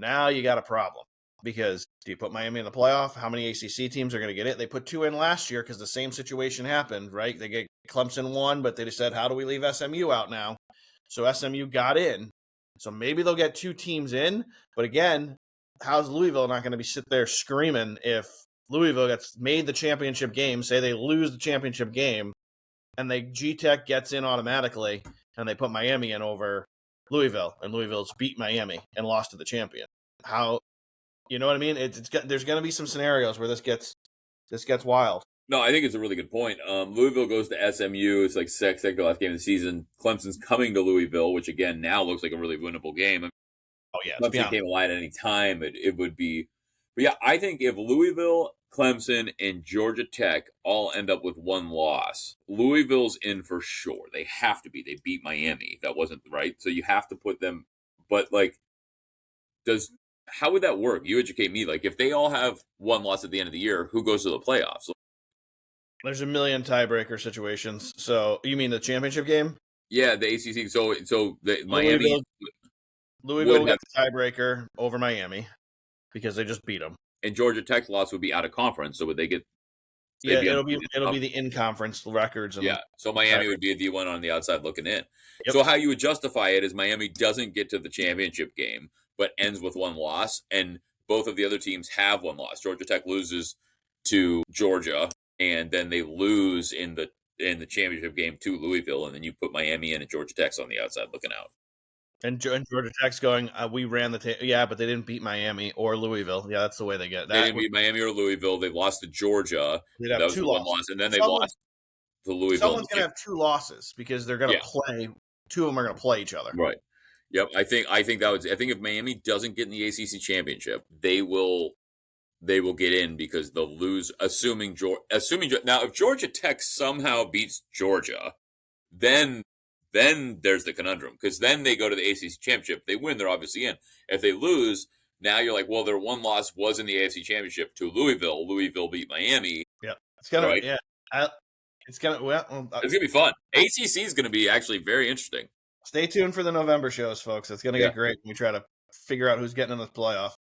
Now you got a problem because do you put Miami in the playoff? How many ACC teams are going to get it? They put 2 in last year because the same situation happened, right? They get Clemson 1, but they just said, how do we leave SMU out now? So SMU got in. So maybe they'll get 2 teams in. But again, how's Louisville not going to be sit there screaming if Louisville gets made the championship game, say they lose the championship game, and G-Tech gets in automatically, and they put Miami in over Louisville, and Louisville's beat Miami and lost to the champion. How, you know what I mean? There's going to be some scenarios where this gets wild. No, I think it's a really good point. Louisville goes to SMU. It's like second to last game of the season. Clemson's coming to Louisville, which again now looks like a really winnable game. Oh yeah, Clemson came alive at any time. It would be, but yeah, I think if Louisville, Clemson, and Georgia Tech all end up with 1 loss, Louisville's in for sure. They have to be. They beat Miami. That wasn't right, so you have to put them. But like, how would that work? You educate me. Like, if they all have 1 loss at the end of the year, who goes to the playoffs? There's a million tiebreaker situations. So you mean the championship game? Yeah, the ACC. So the Miami. Louisville gets a tiebreaker over Miami because they just beat them. And Georgia Tech's loss would be out of conference, so would they get? Yeah, it'll be the in-conference records. Yeah, so Miami would be the one on the outside looking in. Yep. So how you would justify it is Miami doesn't get to the championship game, but ends with 1 loss, and both of the other teams have 1 loss. Georgia Tech loses to Georgia, and then they lose in the championship game to Louisville, and then you put Miami in, and Georgia Tech's on the outside looking out. And Georgia Tech's going, we ran the but they didn't beat Miami or Louisville. Yeah, that's the way they get. They didn't beat Miami or Louisville. They lost to Georgia. They'd have 2 losses. And then they lost to Louisville. Someone's going to have 2 losses because they're going to play. 2 of them are going to play each other. Right. Yep. I think if Miami doesn't get in the ACC championship, they will get in because they'll lose. Assuming now, if Georgia Tech somehow beats Georgia, then there's the conundrum because then they go to the ACC championship. If they win, they're obviously in. If they lose, now you're like, well, their 1 loss was in the AFC championship to Louisville. Louisville beat Miami. Yeah, it's gonna it's gonna be fun. ACC is gonna be actually very interesting. Stay tuned for the November shows, folks. It's gonna get great when we try to figure out who's getting in the playoff.